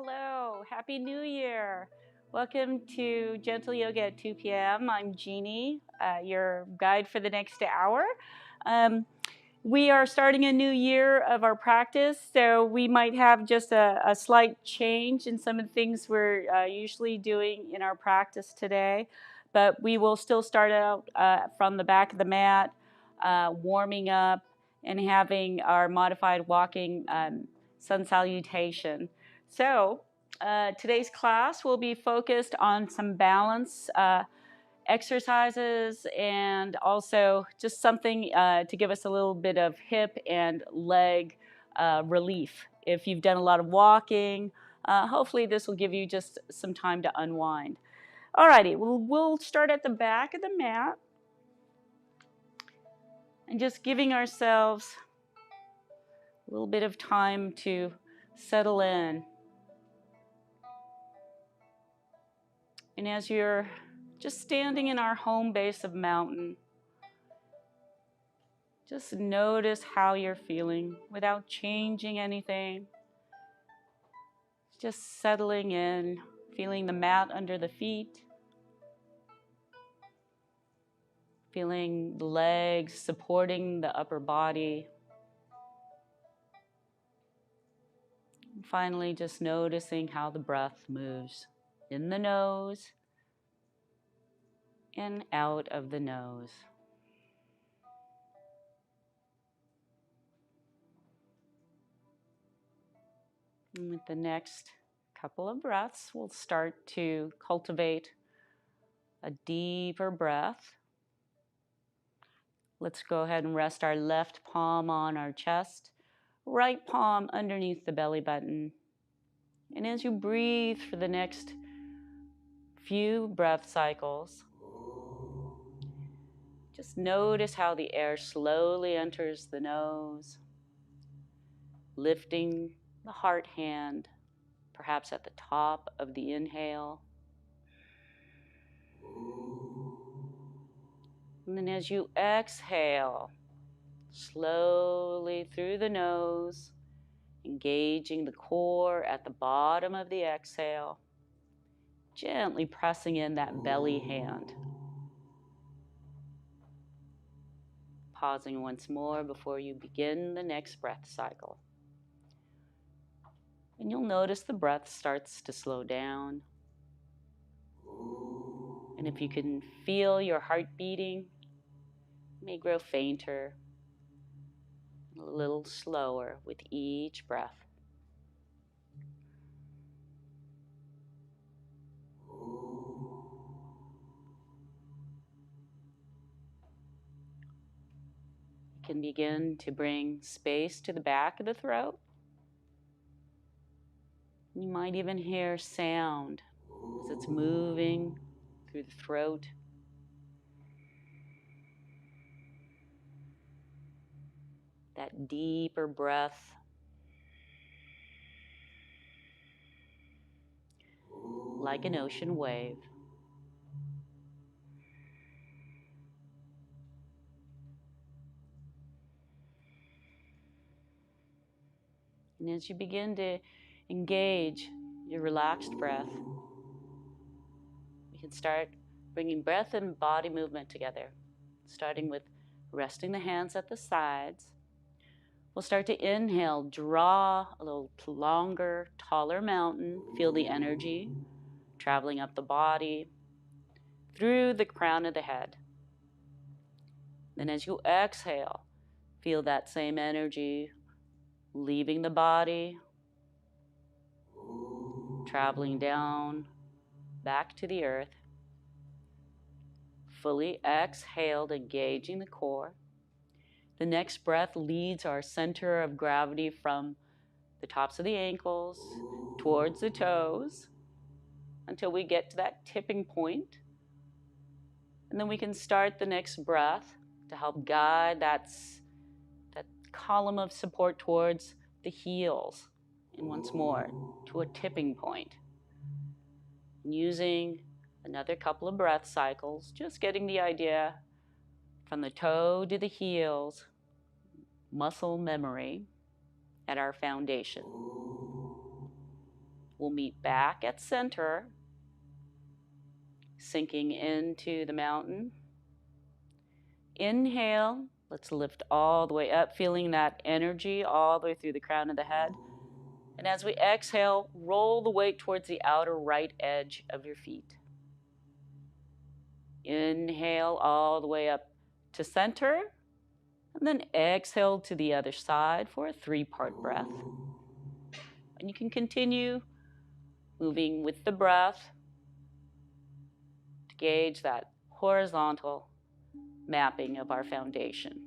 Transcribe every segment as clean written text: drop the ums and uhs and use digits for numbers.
Hello, Happy New Year. Welcome to Gentle Yoga at 2 p.m. I'm Jeani, your guide for the next hour. We are starting a new year of our practice, so we might have just a slight change in some of the things we're usually doing in our practice today. But we will still start out from the back of the mat, warming up and having our modified walking sun salutation. So today's class will be focused on some balance exercises and also just something to give us a little bit of hip and leg relief. If you've done a lot of walking, hopefully this will give you just some time to unwind. Alrighty, we'll start at the back of the mat and just giving ourselves a little bit of time to settle in. And as you're just standing in our home base of mountain, just notice how you're feeling without changing anything. Just settling in, feeling the mat under the feet, feeling the legs supporting the upper body. And finally, just noticing how the breath moves in the nose and out of the nose. And with the next couple of breaths, we'll start to cultivate a deeper breath. Let's go ahead and rest our left palm on our chest, right palm underneath the belly button. And as you breathe for the next few breath cycles, just notice how the air slowly enters the nose, lifting the heart hand, perhaps at the top of the inhale. And then as you exhale, slowly through the nose, engaging the core at the bottom of the exhale, gently pressing in that belly hand. Pausing once more before you begin the next breath cycle. And you'll notice the breath starts to slow down. And if you can feel your heart beating, it may grow fainter, a little slower with each breath. You can begin to bring space to the back of the throat. You might even hear sound as it's moving through the throat. That deeper breath. Like an ocean wave. And as you begin to engage your relaxed breath, you can start bringing breath and body movement together, starting with resting the hands at the sides. We'll start to inhale, draw a little longer, taller mountain. Feel the energy traveling up the body, through the crown of the head. Then as you exhale, feel that same energy leaving the body, traveling down, back to the earth. Fully exhaled, engaging the core. The next breath leads our center of gravity from the tops of the ankles towards the toes until we get to that tipping point. And then we can start the next breath to help guide that column of support towards the heels. And once more, to a tipping point. Using another couple of breath cycles, just getting the idea from the toe to the heels, muscle memory at our foundation. we'll meet back at center, sinking into the mountain. Inhale, let's lift all the way up, feeling that energy all the way through the crown of the head. And as we exhale, roll the weight towards the outer right edge of your feet. Inhale all the way up to center, and then exhale to the other side for a 3-part breath. And you can continue moving with the breath to gauge that horizontal mapping of our foundation.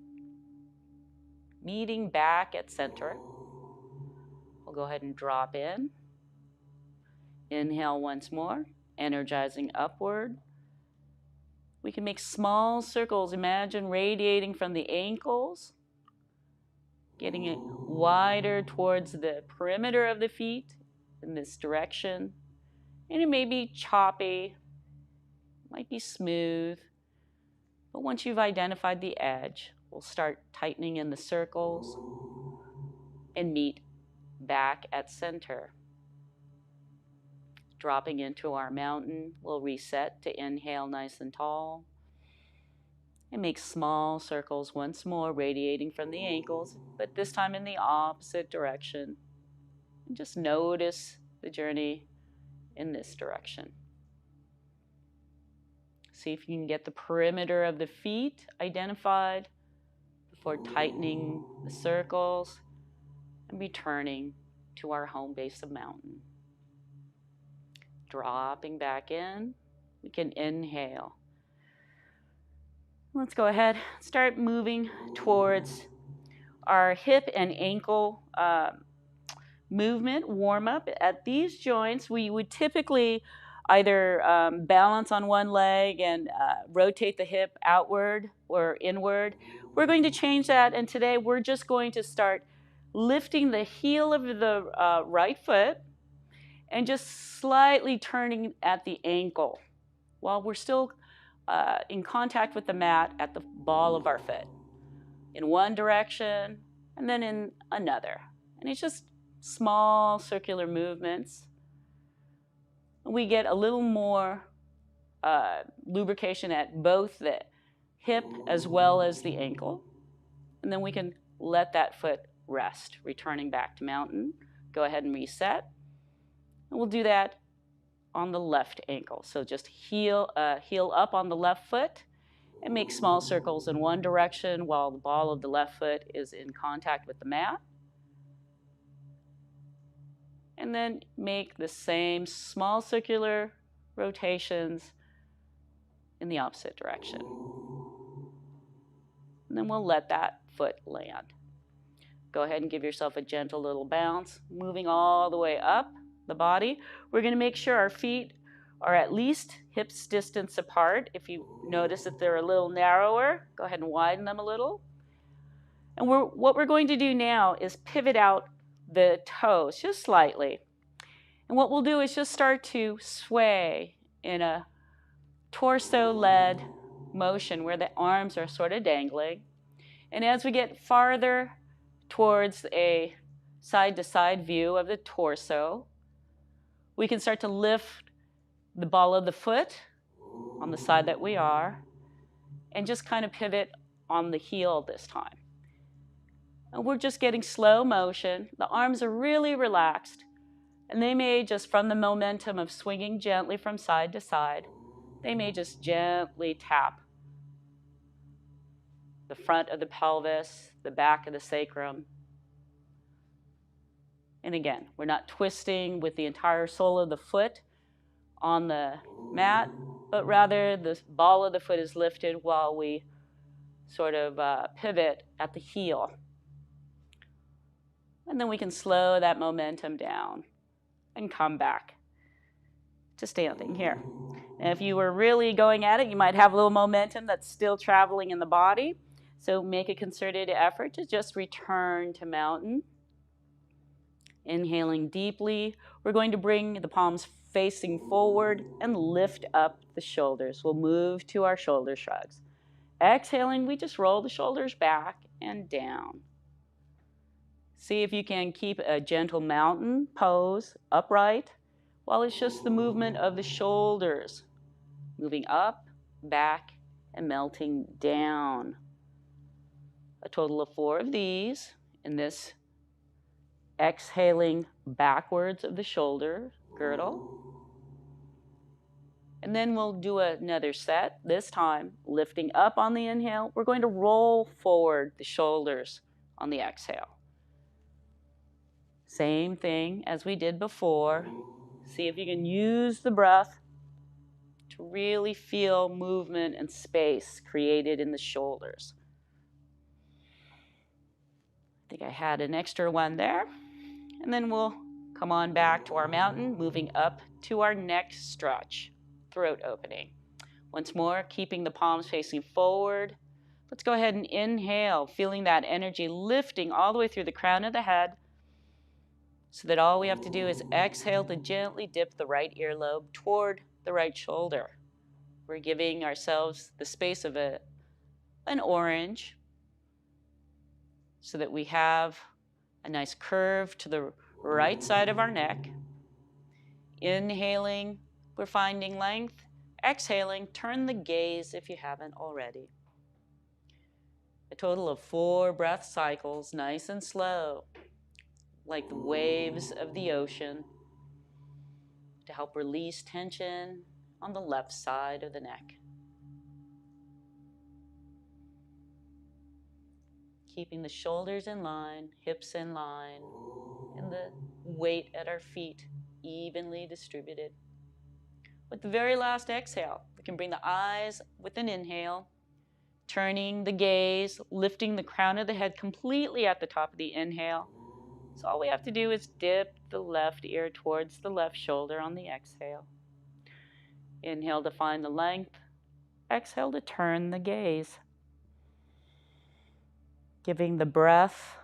Meeting back at center. We'll go ahead and drop in. Inhale once more, energizing upward. We can make small circles. Imagine radiating from the ankles, getting it wider towards the perimeter of the feet in this direction. And it may be choppy, might be smooth, but once you've identified the edge, we'll start tightening in the circles and meet back at center. Dropping into our mountain, we'll reset to inhale nice and tall. And make small circles once more, radiating from the ankles, but this time in the opposite direction. And just notice the journey in this direction. See if you can get the perimeter of the feet identified before tightening the circles and returning to our home base of mountain. Dropping back in, we can inhale. Let's go ahead, start moving towards our hip and ankle movement, warm up. At these joints, we would typically either balance on one leg and rotate the hip outward or inward. We're going to change that, and today we're just going to start lifting the heel of the right foot and just slightly turning at the ankle while we're still in contact with the mat at the ball of our foot. In one direction and then in another. And it's just small circular movements. We get a little more lubrication at both the hip as well as the ankle. And then we can let that foot rest, returning back to mountain. Go ahead and reset. And we'll do that on the left ankle. So just heel up on the left foot and make small circles in one direction while the ball of the left foot is in contact with the mat. And then make the same small circular rotations in the opposite direction. And then we'll let that foot land. Go ahead and give yourself a gentle little bounce, moving all the way up the body. We're going to make sure our feet are at least hips distance apart. If you notice that they're a little narrower, go ahead and widen them a little. And what we're going to do now is pivot out the toes just slightly. And what we'll do is just start to sway in a torso-led motion where the arms are sort of dangling. And as we get farther towards a side-to-side view of the torso, we can start to lift the ball of the foot on the side that we are and just kind of pivot on the heel this time. And we're just getting slow motion. The arms are really relaxed, and they may just, from the momentum of swinging gently from side to side, they may just gently tap the front of the pelvis, the back of the sacrum. And again, we're not twisting with the entire sole of the foot on the mat, but rather the ball of the foot is lifted while we sort of pivot at the heel. And then we can slow that momentum down and come back to standing here. And if you were really going at it, you might have a little momentum that's still traveling in the body. So make a concerted effort to just return to mountain. Inhaling deeply, we're going to bring the palms facing forward and lift up the shoulders. We'll move to our shoulder shrugs. Exhaling, we just roll the shoulders back and down. See if you can keep a gentle mountain pose, upright, while it's just the movement of the shoulders, moving up, back, and melting down. A total of 4 of these in this exhaling backwards of the shoulder girdle. And then we'll do another set, this time lifting up on the inhale. We're going to roll forward the shoulders on the exhale. Same thing as we did before. See if you can use the breath to really feel movement and space created in the shoulders. I think I had an extra one there. And then we'll come on back to our mountain, moving up to our next stretch, throat opening. Once more, keeping the palms facing forward. Let's go ahead and inhale, feeling that energy lifting all the way through the crown of the head, so that all we have to do is exhale to gently dip the right earlobe toward the right shoulder. We're giving ourselves the space of an orange so that we have a nice curve to the right side of our neck. Inhaling, we're finding length. Exhaling, turn the gaze if you haven't already. A total of 4 breath cycles, nice and slow, like the waves of the ocean, to help release tension on the left side of the neck. Keeping the shoulders in line, hips in line, and the weight at our feet evenly distributed. With the very last exhale, we can bring the eyes with an inhale, turning the gaze, lifting the crown of the head completely at the top of the inhale. So all we have to do is dip the left ear towards the left shoulder on the exhale. Inhale to find the length. Exhale to turn the gaze. Giving the breath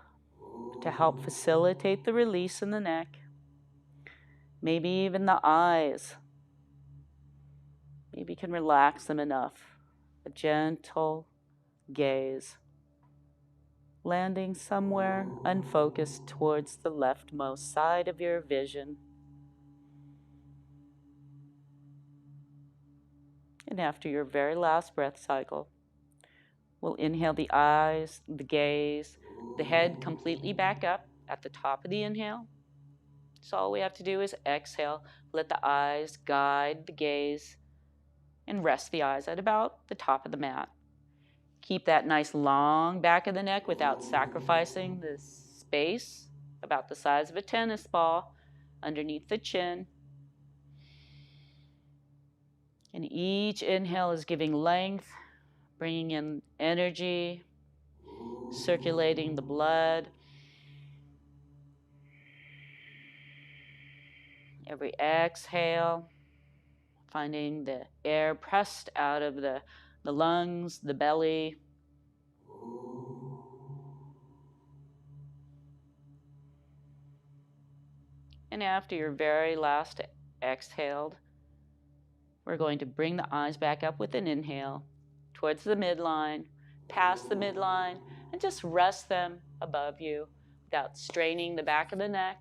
to help facilitate the release in the neck. Maybe even the eyes. Maybe you can relax them enough. A gentle gaze, landing somewhere unfocused towards the leftmost side of your vision. And after your very last breath cycle, we'll inhale the eyes, the gaze, the head completely back up at the top of the inhale. So all we have to do is exhale, let the eyes guide the gaze, and rest the eyes at about the top of the mat. Keep that nice long back of the neck without sacrificing the space about the size of a tennis ball underneath the chin. And each inhale is giving length, bringing in energy, circulating the blood. Every exhale, finding the air pressed out of the lungs, the belly. And after your very last exhaled, we're going to bring the eyes back up with an inhale towards the midline, past the midline, and just rest them above you without straining the back of the neck.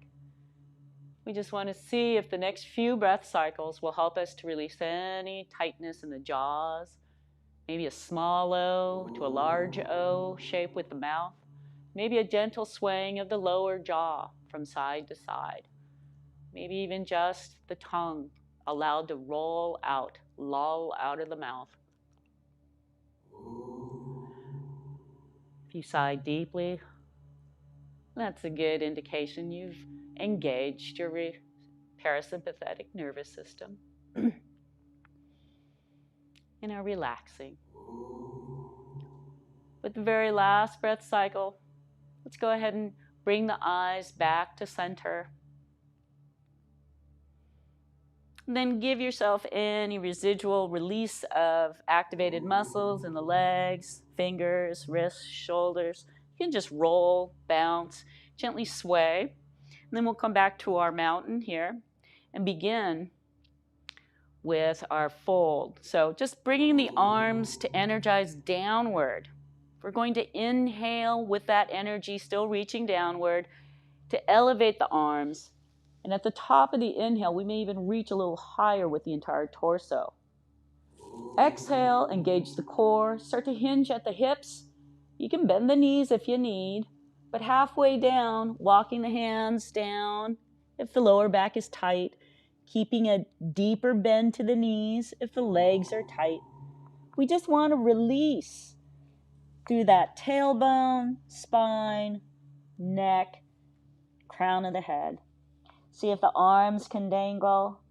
We just want to see if the next few breath cycles will help us to release any tightness in the jaws, maybe a small O to a large O shape with the mouth, maybe a gentle swaying of the lower jaw from side to side, maybe even just the tongue allowed to roll out, loll out of the mouth. If you sigh deeply, that's a good indication you've engaged your parasympathetic nervous system and are relaxing. With the very last breath cycle, let's go ahead and bring the eyes back to center. And then give yourself any residual release of activated muscles in the legs, fingers, wrists, shoulders. You can just roll, bounce, gently sway. And then we'll come back to our mountain here and begin with our fold. So just bringing the arms to energize downward. We're going to inhale with that energy still reaching downward to elevate the arms And at the top of the inhale, we may even reach a little higher with the entire torso. Exhale, engage the core, start to hinge at the hips. You can bend the knees if you need, but halfway down, walking the hands down if the lower back is tight, keeping a deeper bend to the knees if the legs are tight. We just want to release through that tailbone, spine, neck, crown of the head. See if the arms can dangle.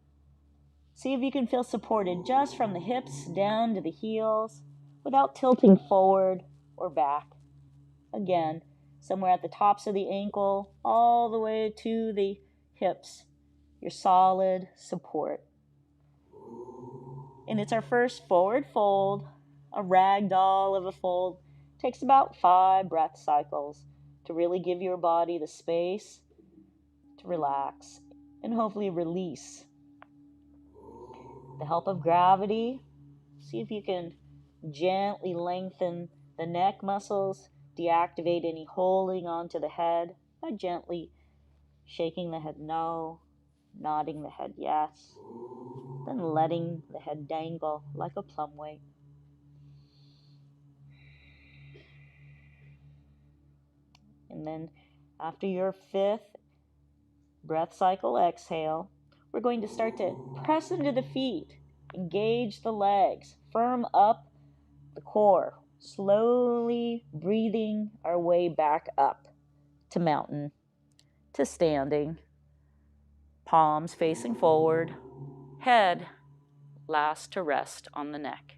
See if you can feel supported just from the hips down to the heels without tilting forward or back. Again, somewhere at the tops of the ankle, all the way to the hips, your solid support. And it's our first forward fold, a ragdoll of a fold. Takes about 5 breath cycles to really give your body the space to relax and hopefully release. The help of gravity, see if you can gently lengthen the neck muscles, deactivate any holding onto the head by gently shaking the head no, nodding the head yes, then letting the head dangle like a plum weight. And then after your 5th breath cycle exhale, we're going to start to press into the feet, engage the legs, firm up the core, slowly breathing our way back up to mountain, to standing, palms facing forward, head last to rest on the neck.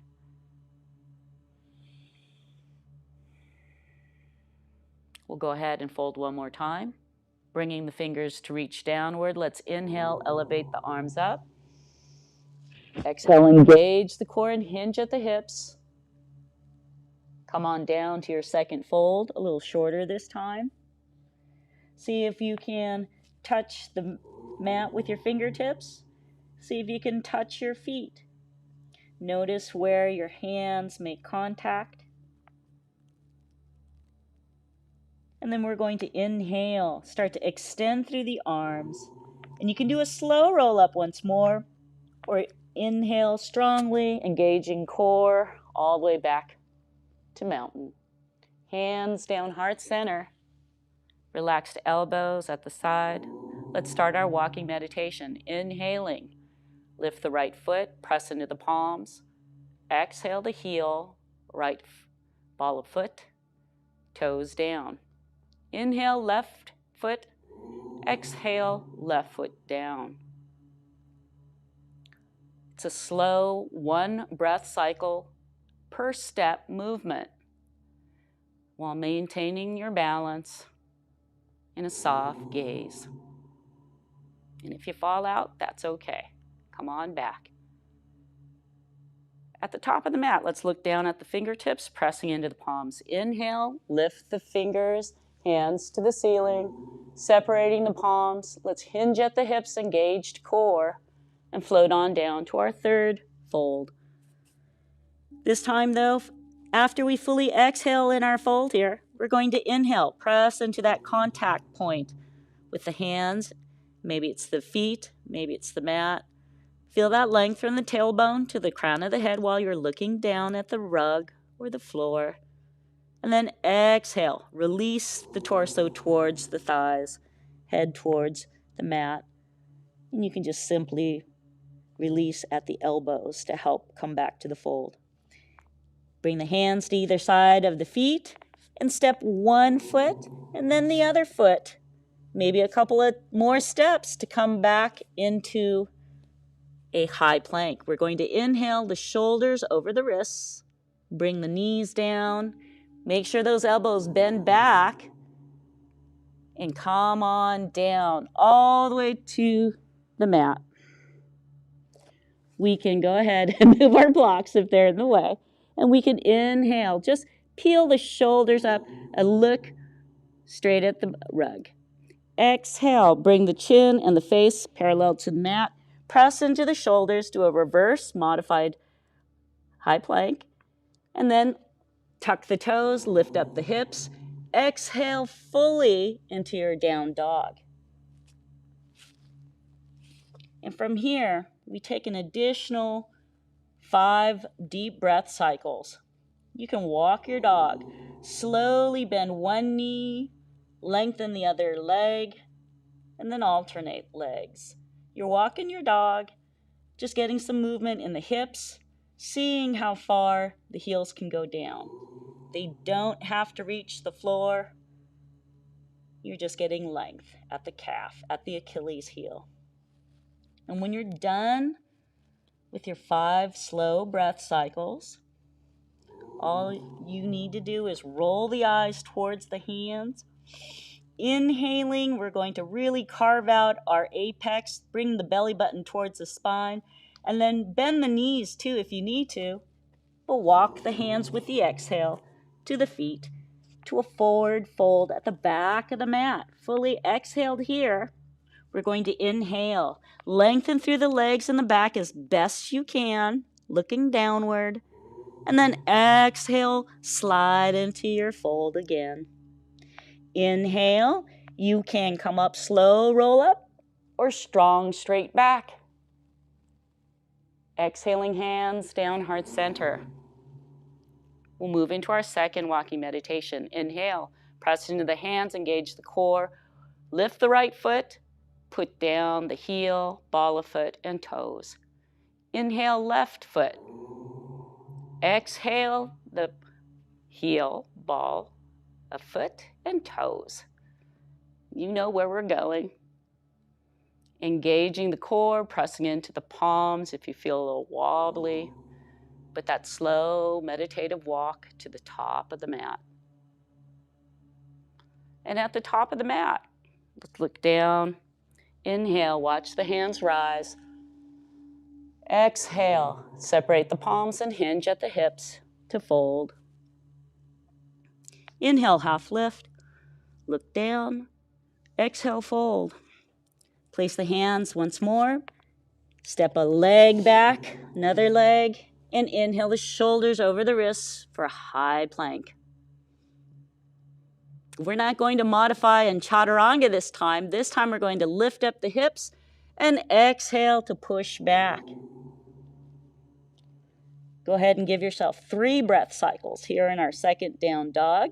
We'll go ahead and fold one more time, bringing the fingers to reach downward. Let's inhale, elevate the arms up. Exhale, engage the core and hinge at the hips. Come on down to your second fold, a little shorter this time. See if you can touch the mat with your fingertips. See if you can touch your feet. Notice where your hands make contact. And then we're going to inhale, start to extend through the arms. And you can do a slow roll up once more, or inhale strongly, engaging core all the way back to mountain. Hands down, heart center. Relaxed elbows at the side. Let's start our walking meditation. Inhaling, lift the right foot, press into the palms. Exhale the heel, right ball of foot, toes down. Inhale, left foot. Exhale, left foot down. It's a slow 1 breath cycle per step movement while maintaining your balance in a soft gaze. And if you fall out, that's okay. Come on back. At the top of the mat, let's look down at the fingertips, pressing into the palms. Inhale, lift the fingers, hands to the ceiling, separating the palms. Let's hinge at the hips, engaged core, and float on down to our 3rd fold. This time, though, after we fully exhale in our fold here, we're going to inhale, press into that contact point with the hands. Maybe it's the feet, maybe it's the mat. Feel that length from the tailbone to the crown of the head while you're looking down at the rug or the floor. And then exhale, release the torso towards the thighs, head towards the mat. And you can just simply release at the elbows to help come back to the fold. Bring the hands to either side of the feet and step 1 foot and then the other foot. Maybe a couple of more steps to come back into a high plank. We're going to inhale the shoulders over the wrists, bring the knees down, make sure those elbows bend back, and come on down all the way to the mat. We can go ahead and move our blocks if they're in the way, and we can inhale. Just peel the shoulders up and look straight at the rug. Exhale, bring the chin and the face parallel to the mat. Press into the shoulders, do a reverse modified high plank, and then tuck the toes, lift up the hips. Exhale fully into your down dog. And from here, we take an additional 5 deep breath cycles. You can walk your dog. Slowly bend one knee, lengthen the other leg, and then alternate legs. You're walking your dog, just getting some movement in the hips, seeing how far the heels can go down. They don't have to reach the floor. You're just getting length at the calf, at the Achilles heel. And when you're done with your 5 slow breath cycles, all you need to do is roll the eyes towards the hands. Inhaling, we're going to really carve out our apex, bring the belly button towards the spine, and then bend the knees too if you need to. But walk the hands with the exhale to the feet, to a forward fold at the back of the mat. Fully exhaled here. We're going to inhale. Lengthen through the legs and the back as best you can, looking downward. And then exhale, slide into your fold again. Inhale, you can come up slow, roll up, or strong, straight back. Exhaling, hands down, heart center. We'll move into our second walking meditation. Inhale, press into the hands, engage the core. Lift the right foot, put down the heel, ball of foot, and toes. Inhale, left foot. Exhale, the heel, ball of foot, and toes. You know where we're going. Engaging the core, pressing into the palms if you feel a little wobbly, but that slow meditative walk to the top of the mat. And at the top of the mat, let's look down. Inhale, watch the hands rise. Exhale, separate the palms and hinge at the hips to fold. Inhale, half lift. Look down. Exhale, fold. Place the hands once more. Step a leg back, another leg, and inhale the shoulders over the wrists for a high plank. We're not going to modify in chaturanga this time. This time we're going to lift up the hips and exhale to push back. Go ahead and give yourself 3 breath cycles here in our second down dog.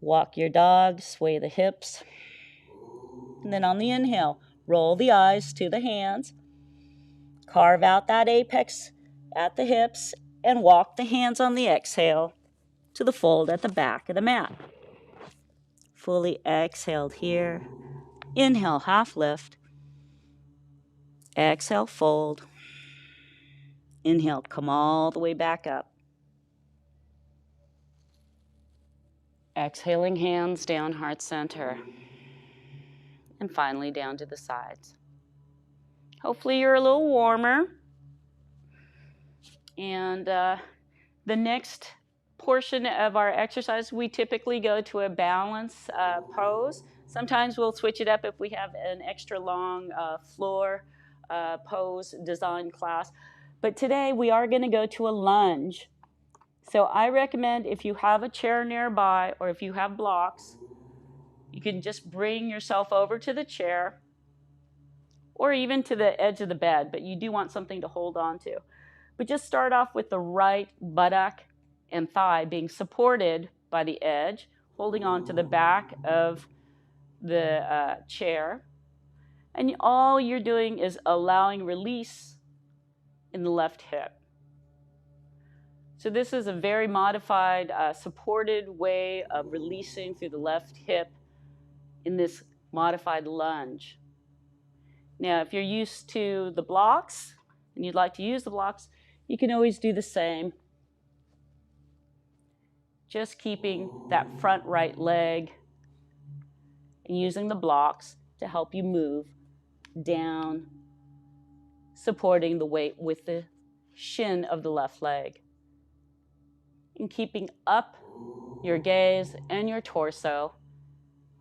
Walk your dog, sway the hips. And then on the inhale, roll the eyes to the hands. Carve out that apex at the hips and walk the hands on the exhale to the fold at the back of the mat. Fully exhaled here. Inhale, half lift. Exhale, fold. Inhale, come all the way back up. Exhaling, hands down, heart center. And finally down to the sides. Hopefully you're a little warmer. And the next portion of our exercise, we typically go to a balance pose. Sometimes we'll switch it up if we have an extra long floor pose design class. But today we are going to go to a lunge. So I recommend if you have a chair nearby or if you have blocks, you can just bring yourself over to the chair or even to the edge of the bed, but you do want something to hold on to. But just start off with the right buttock and thigh being supported by the edge, holding on to the back of the chair. And all you're doing is allowing release in the left hip. So this is a very modified, supported way of releasing through the left hip in this modified lunge. Now, if you're used to the blocks and you'd like to use the blocks, you can always do the same. Just keeping that front right leg and using the blocks to help you move down, supporting the weight with the shin of the left leg. And keeping up your gaze and your torso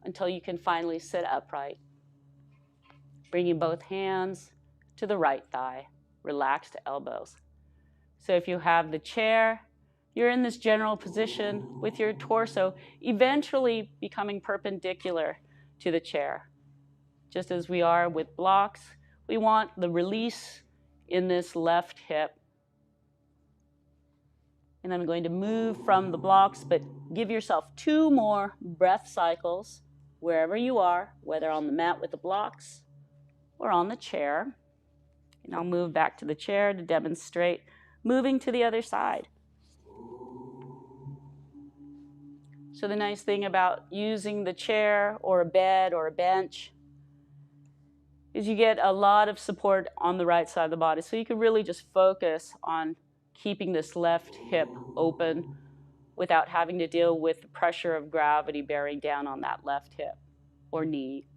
until you can finally sit upright. Bringing both hands to the right thigh, relaxed elbows. So if you have the chair, you're in this general position with your torso eventually becoming perpendicular to the chair. Just as we are with blocks, we want the release in this left hip. And I'm going to move from the blocks, but give yourself 2 more breath cycles wherever you are, whether on the mat with the blocks or on the chair. And I'll move back to the chair to demonstrate moving to the other side. So the nice thing about using the chair or a bed or a bench is you get a lot of support on the right side of the body. So you can really just focus on keeping this left hip open without having to deal with the pressure of gravity bearing down on that left hip or knee.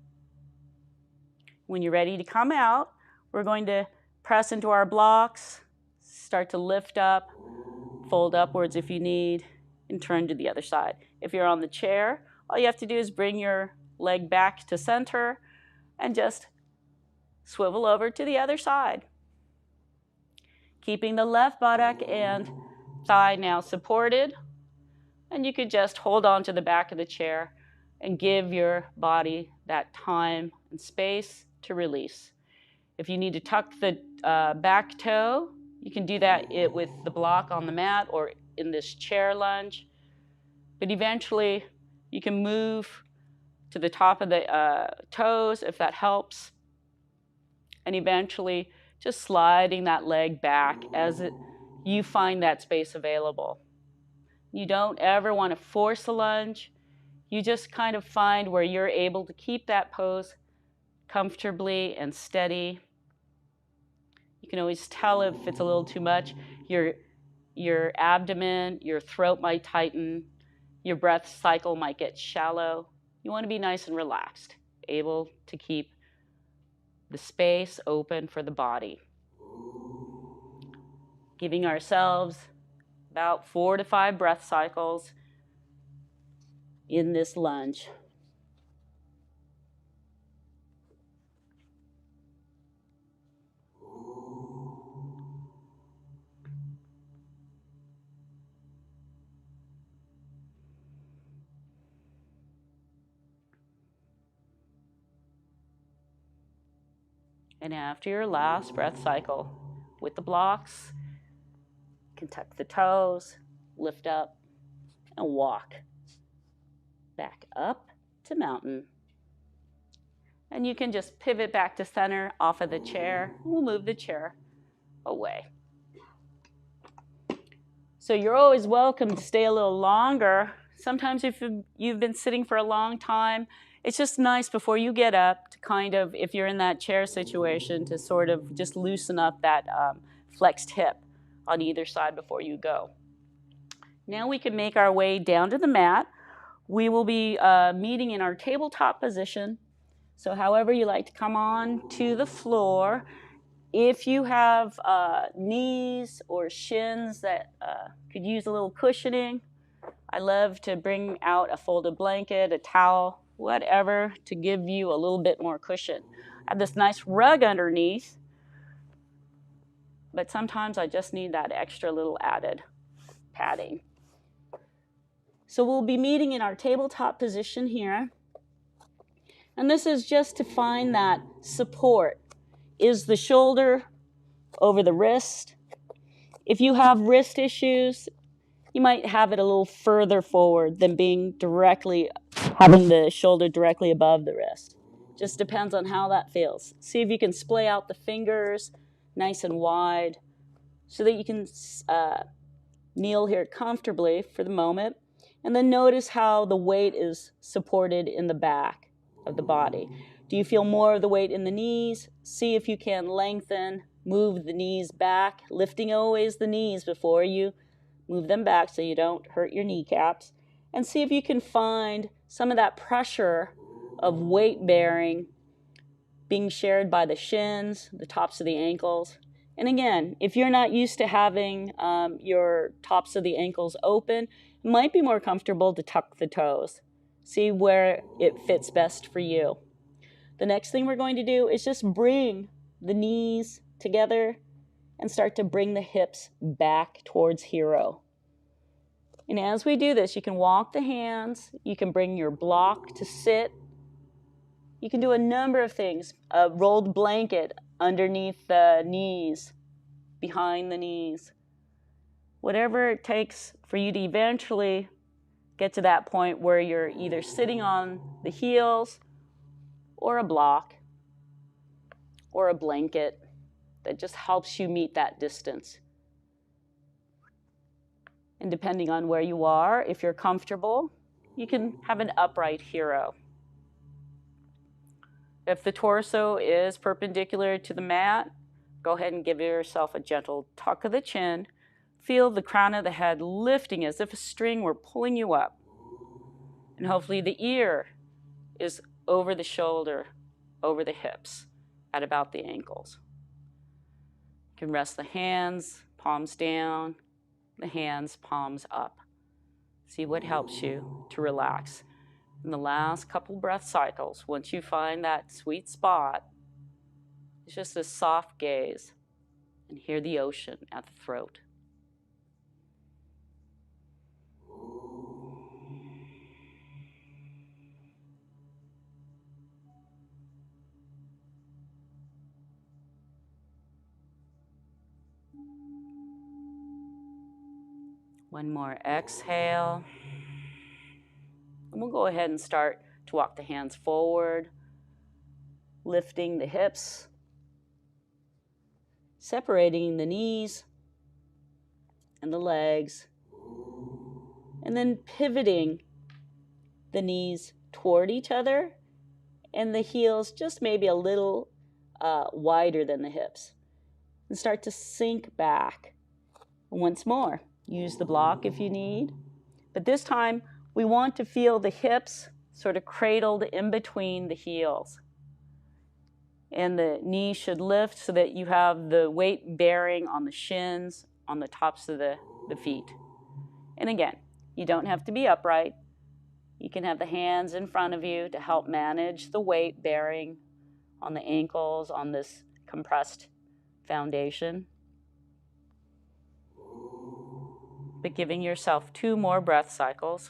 When you're ready to come out, we're going to press into our blocks, start to lift up, fold upwards if you need, and turn to the other side. If you're on the chair, all you have to do is bring your leg back to center and just swivel over to the other side. Keeping the left buttock and thigh now supported, and you could just hold on to the back of the chair and give your body that time and space to release. If you need to tuck the back toe, you can do that with the block on the mat or in this chair lunge. But eventually, you can move to the top of the toes if that helps. And eventually, just sliding that leg back as you find that space available. You don't ever want to force a lunge. You just kind of find where you're able to keep that pose comfortably and steady. You can always tell if it's a little too much. Your abdomen, your throat might tighten. Your breath cycle might get shallow. You want to be nice and relaxed, able to keep the space open for the body. Giving ourselves about 4 to 5 breath cycles in this lunge. And after your last breath cycle with the blocks, you can tuck the toes, lift up, and walk back up to mountain. And you can just pivot back to center off of the chair. We'll move the chair away. So you're always welcome to stay a little longer. Sometimes if you've been sitting for a long time, it's just nice before you get up to kind of, if you're in that chair situation, to sort of just loosen up that flexed hip on either side before you go. Now we can make our way down to the mat. We will be meeting in our tabletop position. So however you like to come on to the floor. If you have knees or shins that could use a little cushioning, I love to bring out a folded blanket, a towel, whatever, to give you a little bit more cushion. I have this nice rug underneath, but sometimes I just need that extra little added padding. So we'll be meeting in our tabletop position here. And this is just to find that support. Is the shoulder over the wrist? If you have wrist issues, you might have it a little further forward than having the shoulder directly above the wrist. Just depends on how that feels. See if you can splay out the fingers nice and wide so that you can kneel here comfortably for the moment. And then notice how the weight is supported in the back of the body. Do you feel more of the weight in the knees? See if you can lengthen, move the knees back, lifting always the knees before you move them back so you don't hurt your kneecaps. And see if you can find some of that pressure of weight bearing being shared by the shins, the tops of the ankles. And again, if you're not used to having your tops of the ankles open, it might be more comfortable to tuck the toes. See where it fits best for you. The next thing we're going to do is just bring the knees together and start to bring the hips back towards hero. And as we do this, you can walk the hands, you can bring your block to sit, You can do a number of things. A rolled blanket underneath the knees, behind the knees. Whatever it takes for you to eventually get to that point where you're either sitting on the heels or a block or a blanket that just helps you meet that distance. And depending on where you are, if you're comfortable, you can have an upright hero. If the torso is perpendicular to the mat, go ahead and give yourself a gentle tuck of the chin. Feel the crown of the head lifting as if a string were pulling you up. And hopefully the ear is over the shoulder, over the hips, at about the ankles. You can rest the hands, palms down, the hands, palms up. See what helps you to relax. In the last couple breath cycles, once you find that sweet spot, it's just a soft gaze and hear the ocean at the throat. One more exhale. And we'll go ahead and start to walk the hands forward, lifting the hips, separating the knees and the legs, and then pivoting the knees toward each other and the heels just maybe a little wider than the hips. And start to sink back. Once more, use the block if you need. But this time, we want to feel the hips sort of cradled in between the heels. And the knees should lift so that you have the weight bearing on the shins, on the tops of the feet. And again, you don't have to be upright. You can have the hands in front of you to help manage the weight bearing on the ankles, on this compressed foundation. But giving yourself 2 more breath cycles.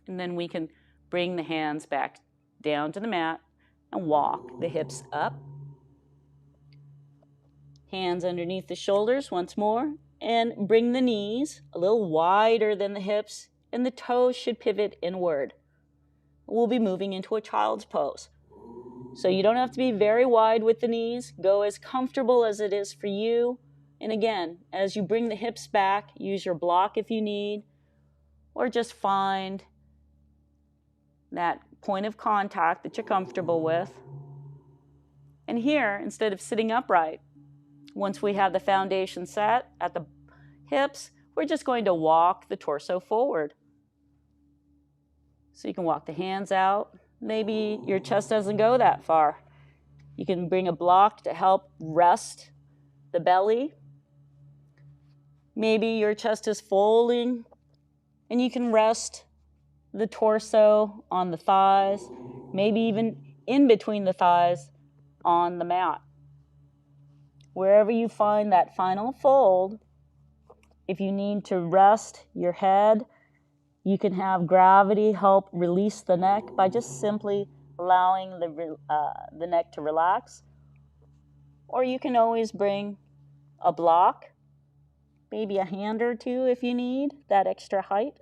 And then we can bring the hands back down to the mat and walk the hips up. Hands underneath the shoulders once more. And bring the knees a little wider than the hips, and the toes should pivot inward. We'll be moving into a child's pose. So you don't have to be very wide with the knees. Go as comfortable as it is for you. And again, as you bring the hips back, use your block if you need, or just find that point of contact that you're comfortable with. And here, instead of sitting upright, once we have the foundation set at the hips, we're just going to walk the torso forward. So you can walk the hands out. Maybe your chest doesn't go that far. You can bring a block to help rest the belly. Maybe your chest is folding and you can rest the torso on the thighs, maybe even in between the thighs on the mat. Wherever you find that final fold, if you need to rest your head, you can have gravity help release the neck by just simply allowing the neck to relax. Or you can always bring a block, maybe a hand or two if you need that extra height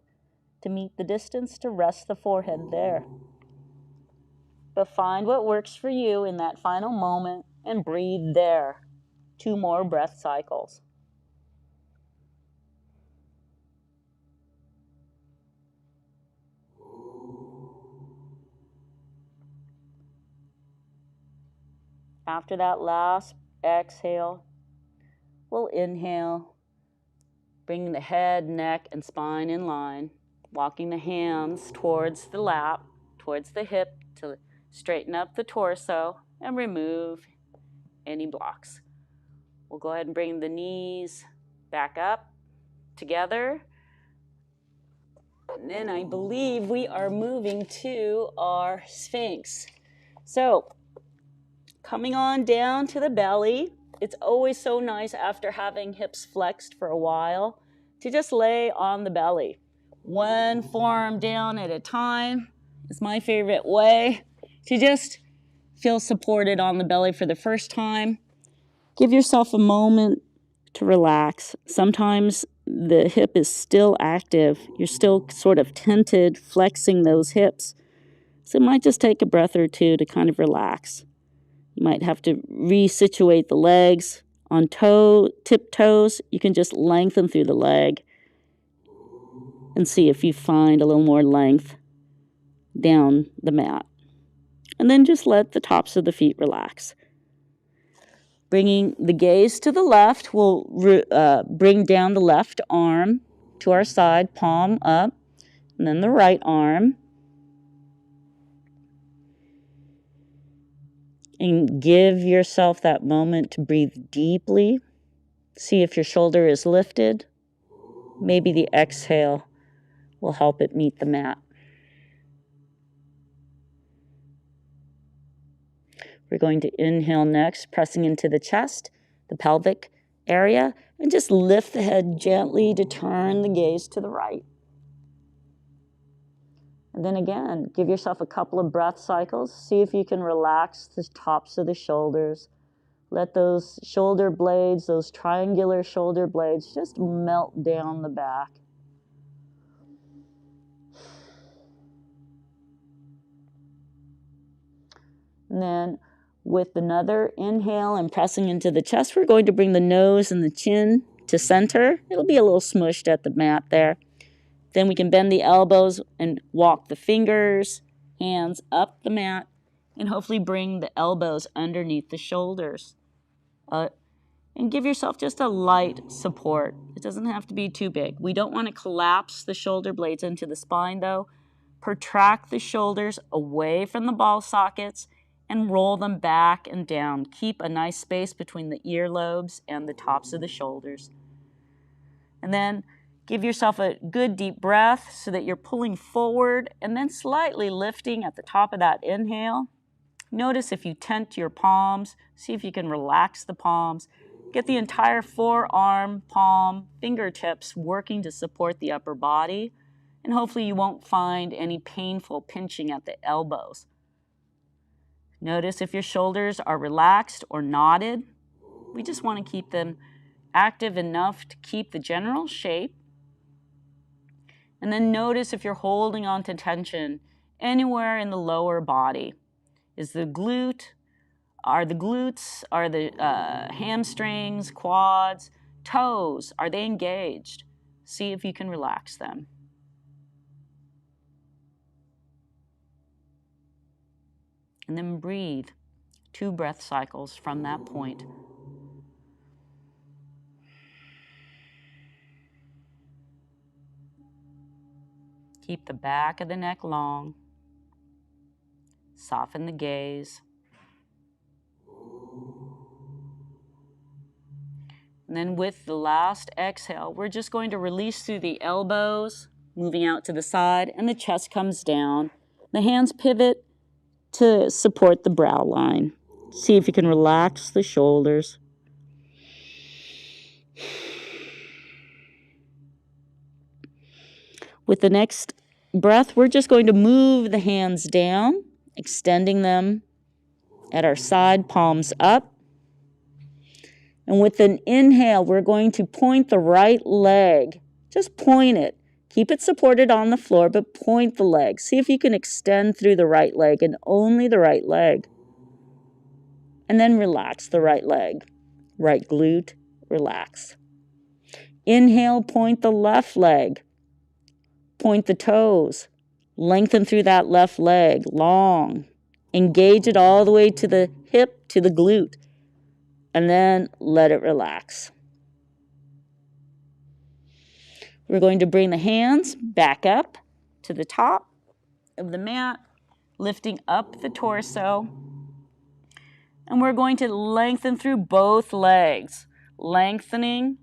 to meet the distance to rest the forehead there. But find what works for you in that final moment and breathe there. 2 more breath cycles. After that last exhale, we'll inhale, bringing the head, neck, and spine in line, walking the hands towards the lap, towards the hip to straighten up the torso and remove any blocks. We'll go ahead and bring the knees back up together. And then I believe we are moving to our Sphinx. So, coming on down to the belly. It's always so nice after having hips flexed for a while to just lay on the belly. one forearm down at a time. It's my favorite way to just feel supported on the belly for the first time. Give yourself a moment to relax. Sometimes the hip is still active. You're still sort of tented, flexing those hips. So it might just take a breath or two to kind of relax. You might have to resituate the legs. On tip toes, you can just lengthen through the leg and see if you find a little more length down the mat. And then just let the tops of the feet relax. Bringing the gaze to the left, we'll bring down the left arm to our side, palm up, and then the right arm. And give yourself that moment to breathe deeply. See if your shoulder is lifted. Maybe the exhale will help it meet the mat. We're going to inhale next, pressing into the chest, the pelvic area, and just lift the head gently to turn the gaze to the right. And then again, give yourself a couple of breath cycles. See if you can relax the tops of the shoulders. Let those shoulder blades, those triangular shoulder blades, just melt down the back. And then with another inhale and pressing into the chest, we're going to bring the nose and the chin to center. It'll be a little smushed at the mat there. Then we can bend the elbows and walk the fingers, hands up the mat, and hopefully bring the elbows underneath the shoulders. And give yourself just a light support. It doesn't have to be too big. We don't want to collapse the shoulder blades into the spine though. Protract the shoulders away from the ball sockets and roll them back and down. Keep a nice space between the earlobes and the tops of the shoulders. And then give yourself a good deep breath so that you're pulling forward and then slightly lifting at the top of that inhale. Notice if you tent your palms, see if you can relax the palms. Get the entire forearm, palm, fingertips working to support the upper body. And hopefully you won't find any painful pinching at the elbows. Notice if your shoulders are relaxed or knotted. We just want to keep them active enough to keep the general shape. And then notice if you're holding on to tension anywhere in the lower body. Is the glute, are the glutes, are the hamstrings, quads, toes, are they engaged? See if you can relax them. And then breathe 2 breath cycles from that point. Keep the back of the neck long. Soften the gaze. And then with the last exhale, we're just going to release through the elbows, moving out to the side, and the chest comes down. The hands pivot to support the brow line. See if you can relax the shoulders. With the next breath, we're just going to move the hands down, extending them at our side, palms up. And with an inhale, we're going to point the right leg. Just point it. Keep it supported on the floor, but point the leg. See if you can extend through the right leg and only the right leg. And then relax the right leg. Right glute, relax. Inhale, point the left leg. Point the toes. Lengthen through that left leg, long. Engage it all the way to the hip, to the glute. And then let it relax. We're going to bring the hands back up to the top of the mat, lifting up the torso. And we're going to lengthen through both legs. Lengthening.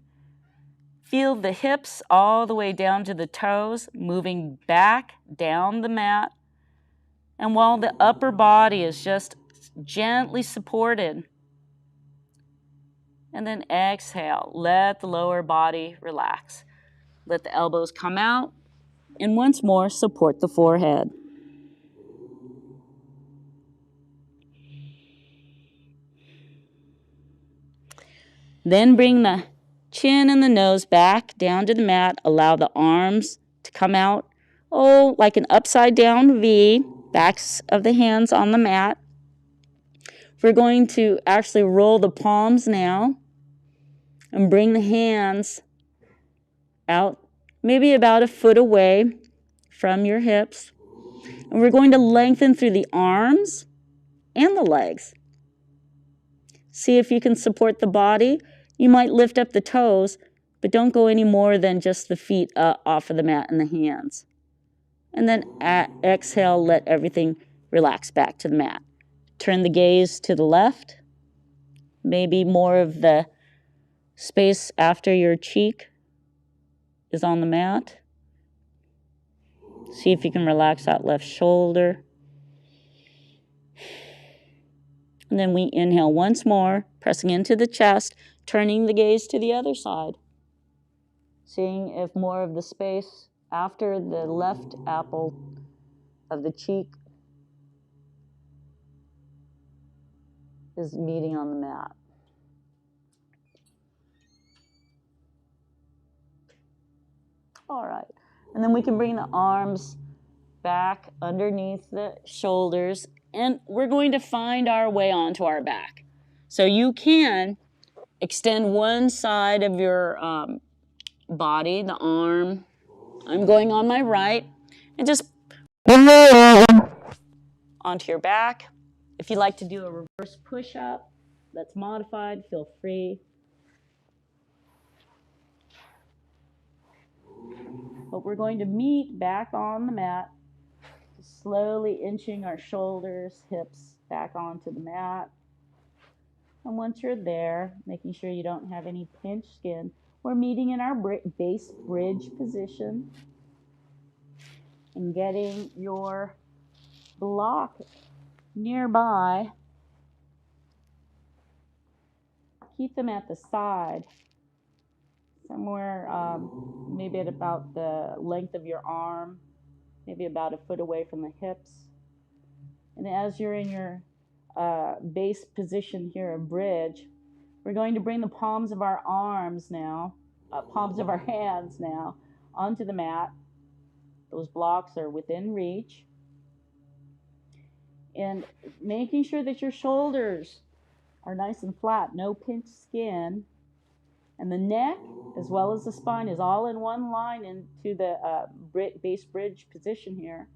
Feel the hips all the way down to the toes, moving back down the mat. And while the upper body is just gently supported, and then exhale, let the lower body relax. Let the elbows come out, And once more, support the forehead. Then bring the chin and the nose back down to the mat. Allow the arms to come out, like an upside down V, backs of the hands on the mat. We're going to actually roll the palms now and bring the hands out maybe about a foot away from your hips. And we're going to lengthen through the arms and the legs. See if you can support the body. You might lift up the toes, but don't go any more than just the feet off of the mat and the hands. And then exhale, let everything relax back to the mat. Turn the gaze to the left. Maybe more of the space after your cheek is on the mat. See if you can relax that left shoulder. And then we inhale once more, pressing into the chest, turning the gaze to the other side. Seeing if more of the space after the left apple of the cheek is meeting on the mat. All right. And then we can bring the arms back underneath the shoulders, and we're going to find our way onto our back. So you can extend one side of your body, the arm. I'm going on my right, and just onto your back. If you like to do a reverse push-up that's modified, feel free. But we're going to meet back on the mat, slowly inching our shoulders, hips back onto the mat. And once you're there, making sure you don't have any pinched skin, we're meeting in our base bridge position and getting your block nearby. Keep them at the side, somewhere maybe at about the length of your arm, maybe about a foot away from the hips. And as you're in your base position here, a bridge, we're going to bring the palms of our arms now, palms of our hands now, onto the mat. Those blocks are within reach. And making sure that your shoulders are nice and flat, no pinched skin. And the neck, as well as the spine, is all in one line into the base bridge position here.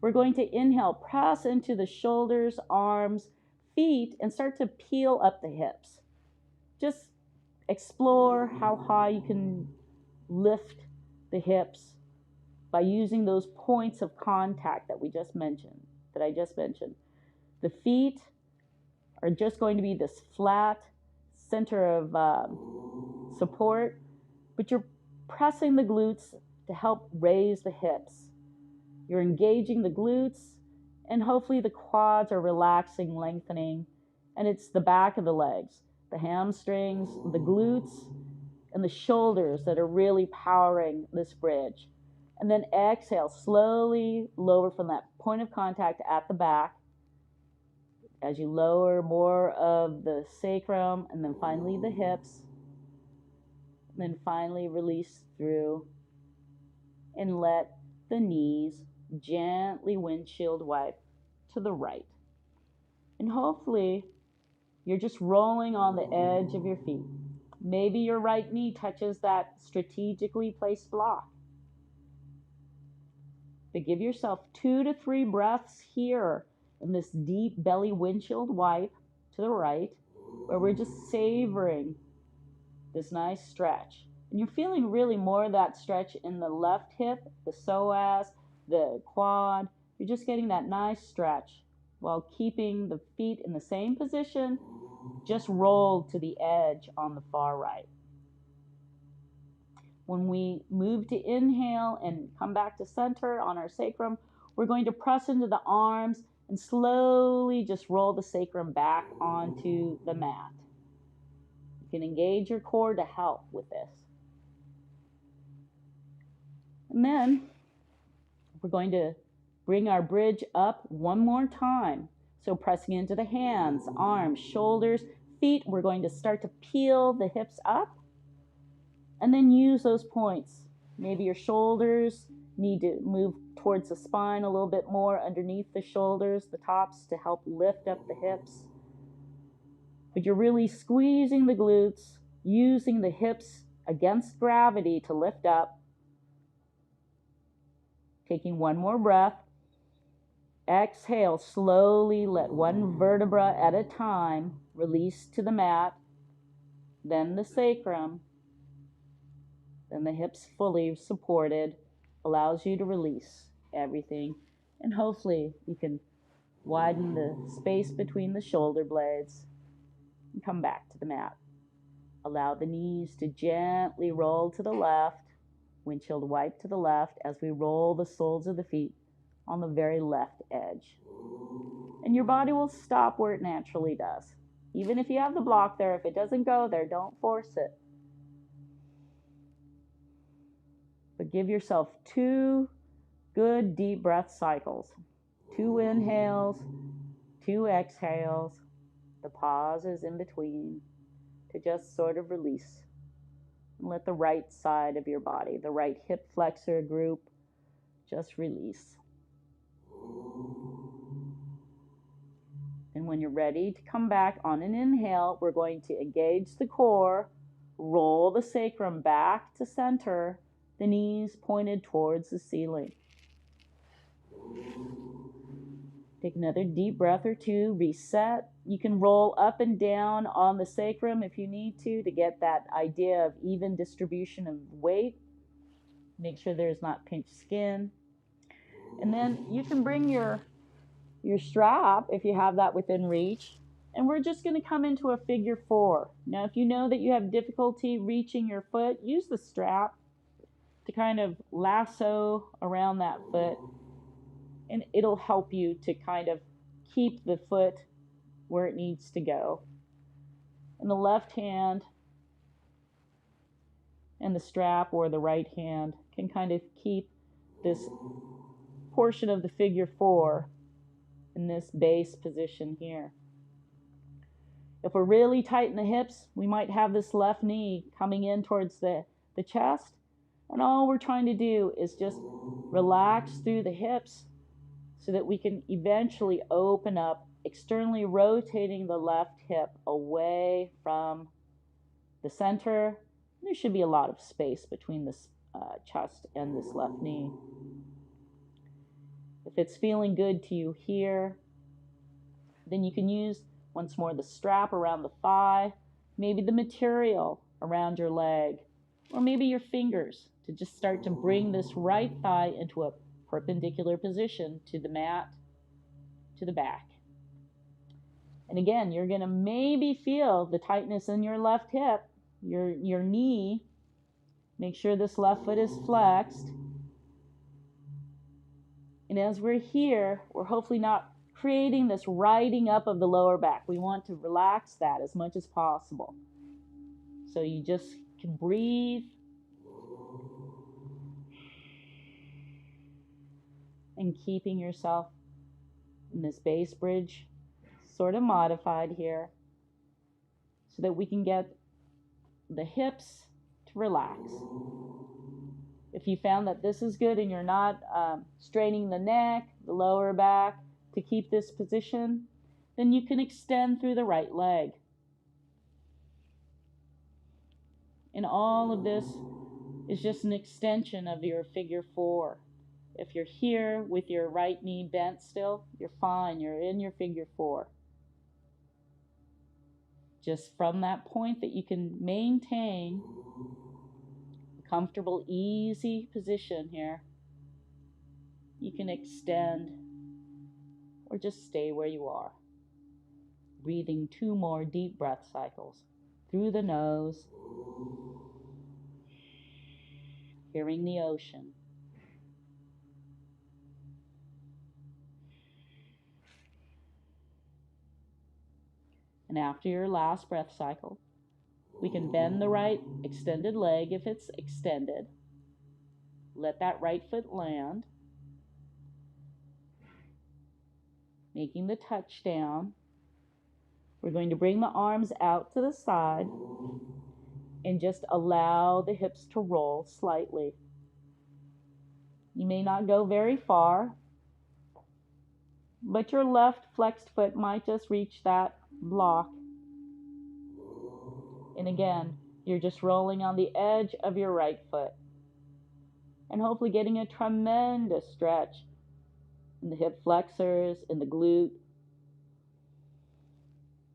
We're going to inhale, press into the shoulders, arms, feet, and start to peel up the hips. Just explore how high you can lift the hips by using those points of contact that I just mentioned. The feet are just going to be this flat center of support, but you're pressing the glutes to help raise the hips. You're engaging the glutes, and hopefully the quads are relaxing, lengthening, and it's the back of the legs, the hamstrings, the glutes, and the shoulders that are really powering this bridge. And then exhale, slowly lower from that point of contact at the back as you lower more of the sacrum, and then finally the hips, and then finally release through and let the knees gently windshield wipe to the right. And hopefully you're just rolling on the edge of your feet. Maybe your right knee touches that strategically placed block. But give yourself 2 to 3 breaths here in this deep belly windshield wipe to the right, where we're just savoring this nice stretch. And you're feeling really more of that stretch in the left hip, the psoas, the quad. You're just getting that nice stretch while keeping the feet in the same position, just rolled to the edge on the far right. When we move to inhale and come back to center on our sacrum, we're going to press into the arms and slowly just roll the sacrum back onto the mat. You can engage your core to help with this. And then We're going to bring our bridge up one more time. So pressing into the hands, arms, shoulders, feet. We're going to start to peel the hips up and then use those points. Maybe your shoulders need to move towards the spine a little bit more underneath the shoulders, the tops, to help lift up the hips. But you're really squeezing the glutes, using the hips against gravity to lift up. Taking one more breath. Exhale, slowly let one vertebra at a time release to the mat, then the sacrum, then the hips fully supported, allows you to release everything. And hopefully you can widen the space between the shoulder blades and come back to the mat. Allow the knees to gently roll to the left, windshield wipe to the left as we roll the soles of the feet on the very left edge. And your body will stop where it naturally does. Even if you have the block there, if it doesn't go there, don't force it. But give yourself 2 good deep breath cycles. 2 inhales, 2 exhales, the pauses in between to just sort of release. And let the right side of your body, the right hip flexor group, just release. And when you're ready to come back on an inhale, we're going to engage the core, roll the sacrum back to center, the knees pointed towards the ceiling. Take another deep breath or 2, reset. You can roll up and down on the sacrum if you need to get that idea of even distribution of weight. Make sure there's not pinched skin. And then you can bring your strap, if you have that within reach, and we're just going to come into a figure 4. Now, if you know that you have difficulty reaching your foot, use the strap to kind of lasso around that foot, and it'll help you to kind of keep the foot where it needs to go. And the left hand and the strap, or the right hand, can kind of keep this portion of the figure 4 in this base position here. If we're really tight in the hips, we might have this left knee coming in towards the chest. And all we're trying to do is just relax through the hips so that we can eventually open up, externally rotating the left hip away from the center. There should be a lot of space between this chest and this left knee. If it's feeling good to you here, then you can use, once more, the strap around the thigh, maybe the material around your leg, or maybe your fingers to just start to bring this right thigh into a perpendicular position to the mat, to the back. And again, you're going to maybe feel the tightness in your left hip, your knee. Make sure this left foot is flexed. And as we're here, we're hopefully not creating this riding up of the lower back. We want to relax that as much as possible. So you just can breathe and keeping yourself in this base bridge sort of modified here so that we can get the hips to relax. If you found that this is good and you're not straining the neck, the lower back to keep this position, then you can extend through the right leg. And all of this is just an extension of your figure 4. If you're here with your right knee bent still, you're fine. You're in your figure 4. Just from that point that you can maintain a comfortable, easy position here, you can extend or just stay where you are. Breathing 2 more deep breath cycles through the nose, hearing the ocean. And after your last breath cycle, we can bend the right extended leg if it's extended. Let that right foot land. making the touchdown. We're going to bring the arms out to the side and just allow the hips to roll slightly. You may not go very far, but your left flexed foot might just reach that block. And again, you're just rolling on the edge of your right foot and hopefully getting a tremendous stretch in the hip flexors, in the glute,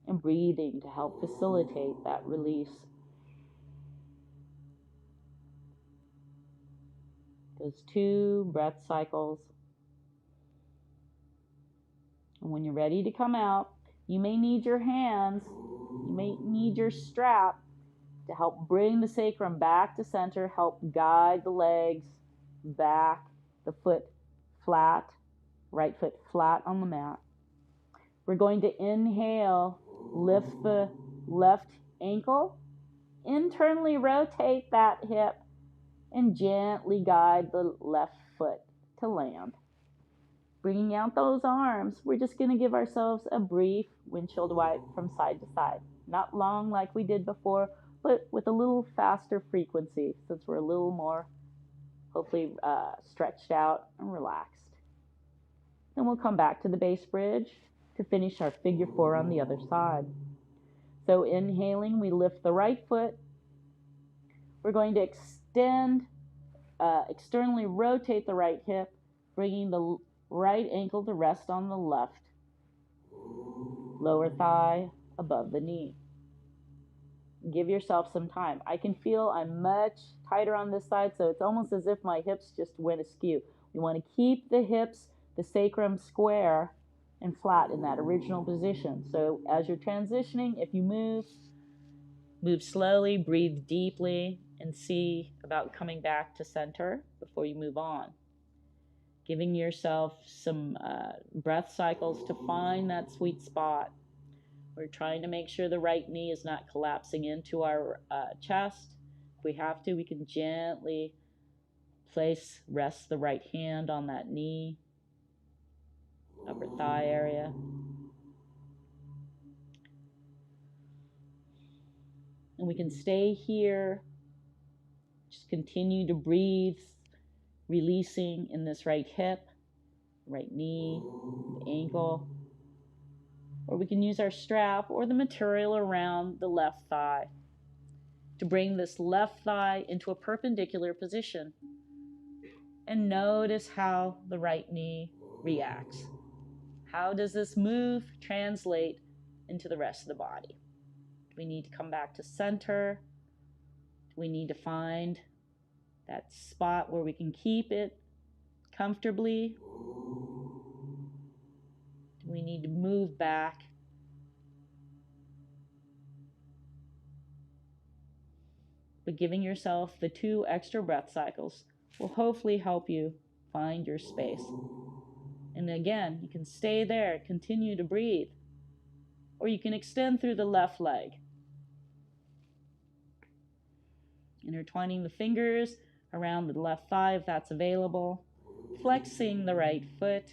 and breathing to help facilitate that release. Those 2 breath cycles. And when you're ready to come out, you may need your hands, you may need your strap to help bring the sacrum back to center, help guide the legs back, the foot flat, right foot flat on the mat. We're going to inhale, lift the left ankle, internally rotate that hip, and gently guide the left foot to land. Bringing out those arms, we're just going to give ourselves a brief windshield wipe from side to side. Not long like we did before, but with a little faster frequency since we're a little more, hopefully, stretched out and relaxed. Then we'll come back to the base bridge to finish our figure 4 on the other side. So inhaling, we lift the right foot. We're going to externally rotate the right hip, bringing the right ankle to rest on the left. Lower thigh above the knee. Give yourself some time. I can feel I'm much tighter on this side, so it's almost as if my hips just went askew. We want to keep the hips, the sacrum square and flat in that original position. So as you're transitioning, if you move slowly, breathe deeply, and see about coming back to center before you move on. Giving yourself some breath cycles to find that sweet spot. We're trying to make sure the right knee is not collapsing into our chest. If we have to, we can gently rest the right hand on that knee, upper thigh area. And we can stay here, just continue to breathe, releasing in this right hip, right knee, the ankle. Or we can use our strap or the material around the left thigh to bring this left thigh into a perpendicular position. And notice how the right knee reacts. How does this move translate into the rest of the body? Do we need to come back to center? Do we need to find that spot where we can keep it comfortably? Do we need to move back? But giving yourself the 2 extra breath cycles will hopefully help you find your space. And again, you can stay there, continue to breathe. Or you can extend through the left leg. Intertwining the fingers around the left thigh if that's available. Flexing the right foot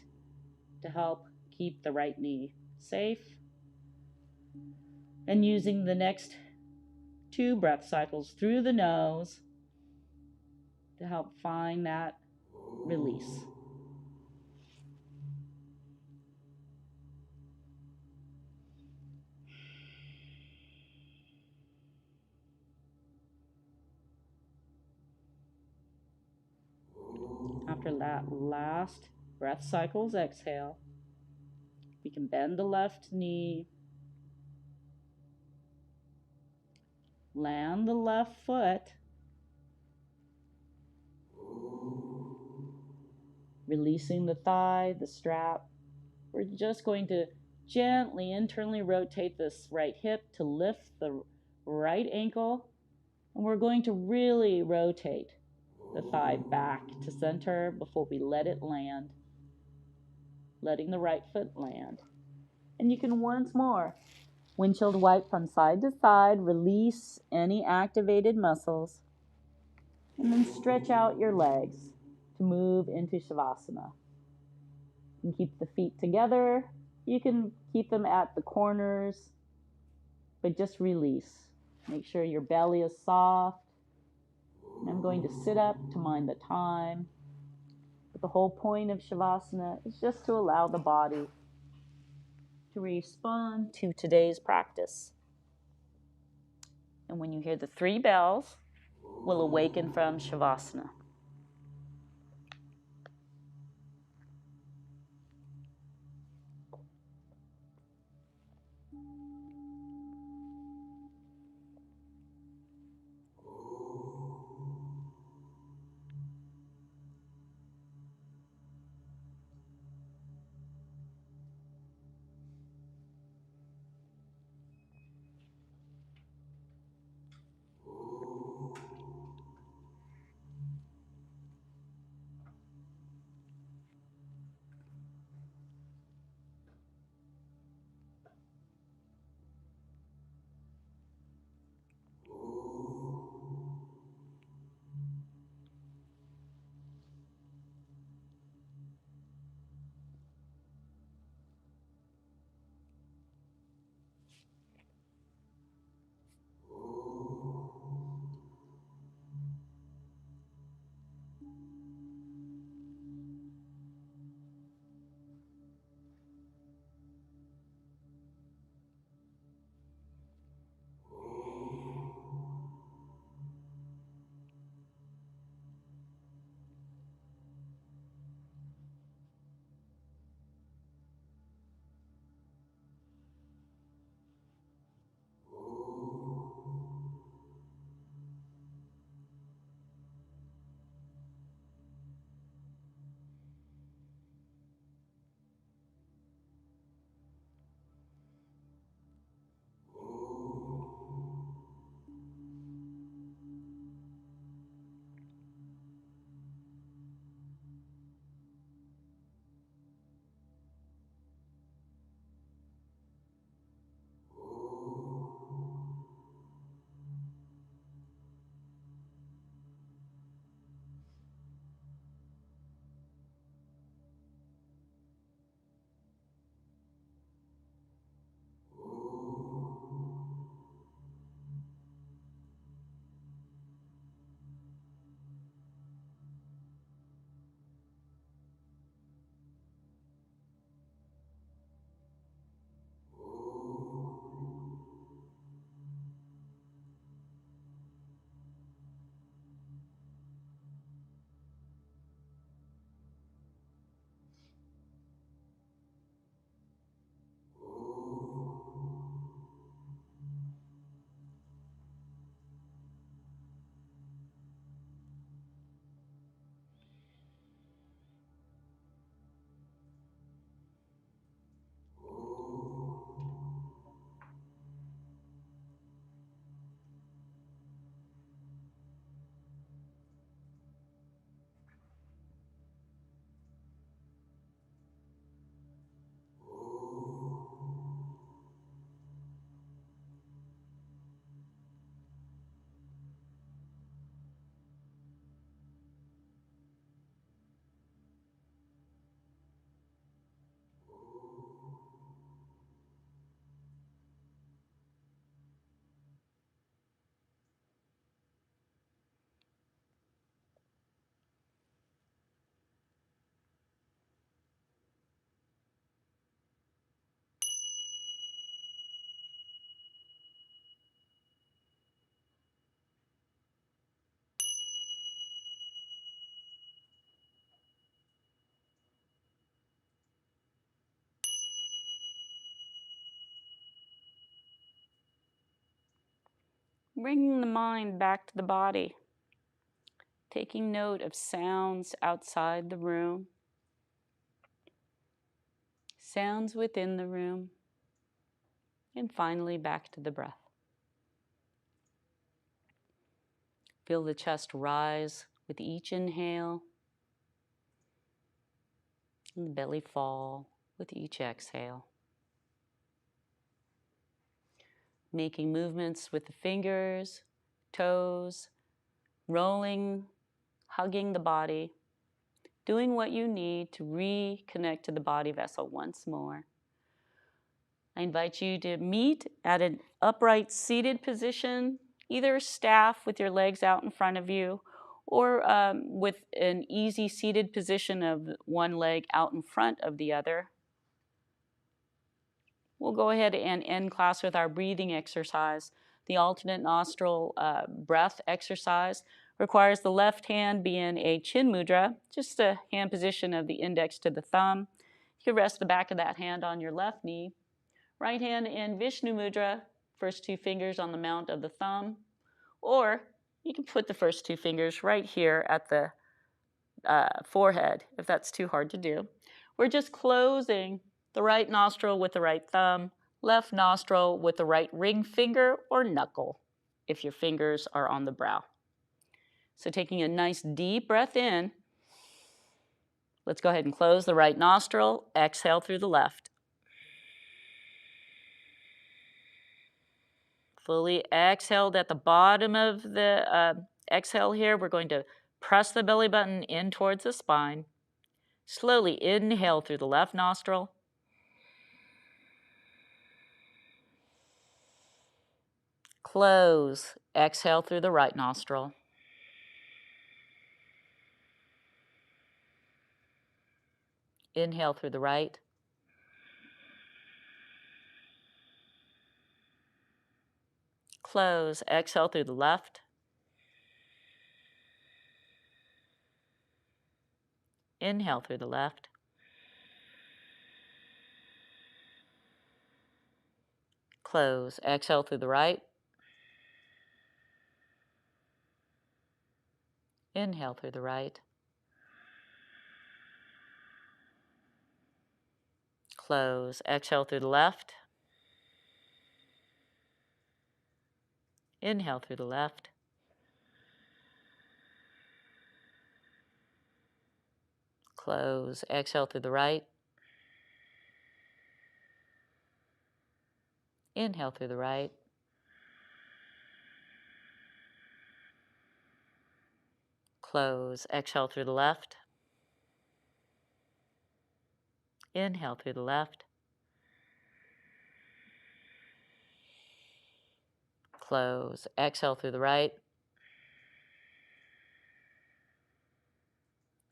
to help keep the right knee safe. And using the next 2 breath cycles through the nose to help find that release. After that last breath cycles, exhale. We can bend the left knee, land the left foot, releasing the thigh, the strap. We're just going to gently internally rotate this right hip to lift the right ankle, and we're going to really rotate the thigh back to center before we let it land, letting the right foot land. And you can once more windshield wipe from side to side, release any activated muscles, and then stretch out your legs to move into Savasana. You can keep the feet together. You can keep them at the corners, but just release. Make sure your belly is soft. And I'm going to sit up to mind the time. But the whole point of Shavasana is just to allow the body to respond to today's practice. And when you hear the 3 bells, we'll awaken from Shavasana. Bringing the mind back to the body, taking note of sounds outside the room, sounds within the room, and finally back to the breath. Feel the chest rise with each inhale and the belly fall with each exhale. Making movements with the fingers, toes, rolling, hugging the body, doing what you need to reconnect to the body vessel once more. I invite you to meet at an upright seated position, either staff with your legs out in front of you, or with an easy seated position of one leg out in front of the other. We'll go ahead and end class with our breathing exercise. The alternate nostril breath exercise requires the left hand be in a chin mudra, just a hand position of the index to the thumb. You can rest the back of that hand on your left knee. Right hand in Vishnu mudra, first two fingers on the mount of the thumb. Or you can put the first two fingers right here at the forehead, if that's too hard to do. We're just closing the right nostril with the right thumb, left nostril with the right ring finger or knuckle, if your fingers are on the brow. So taking a nice deep breath in, let's go ahead and close the right nostril, exhale through the left. Fully exhaled at the bottom of the exhale here. We're going to press the belly button in towards the spine. Slowly inhale through the left nostril. Close. Exhale through the right nostril. Inhale through the right. Close. Exhale through the left. Inhale through the left. Close. Exhale through the right. Inhale through the right. Close. Exhale through the left. Inhale through the left. Close. Exhale through the right. Inhale through the right. Close. Exhale through the left. Inhale through the left. Close. Exhale through the right.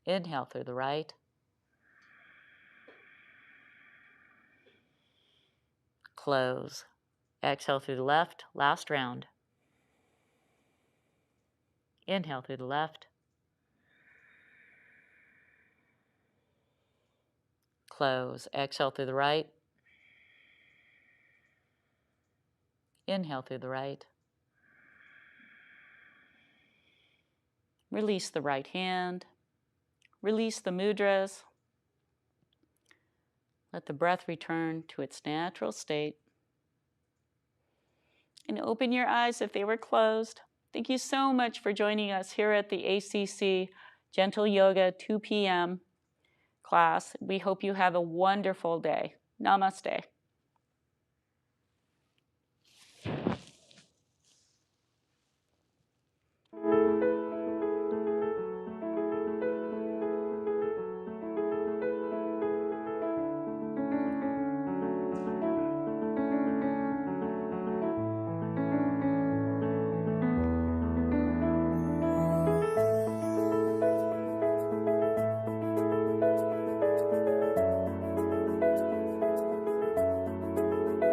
Inhale through the right. Close. Exhale through the left. Last round. Inhale through the left. Close. Exhale through the right. Inhale through the right. Release the right hand. Release the mudras. Let the breath return to its natural state. And open your eyes if they were closed. Thank you so much for joining us here at the ACC Gentle Yoga 2 p.m. class. We hope you have a wonderful day. Namaste.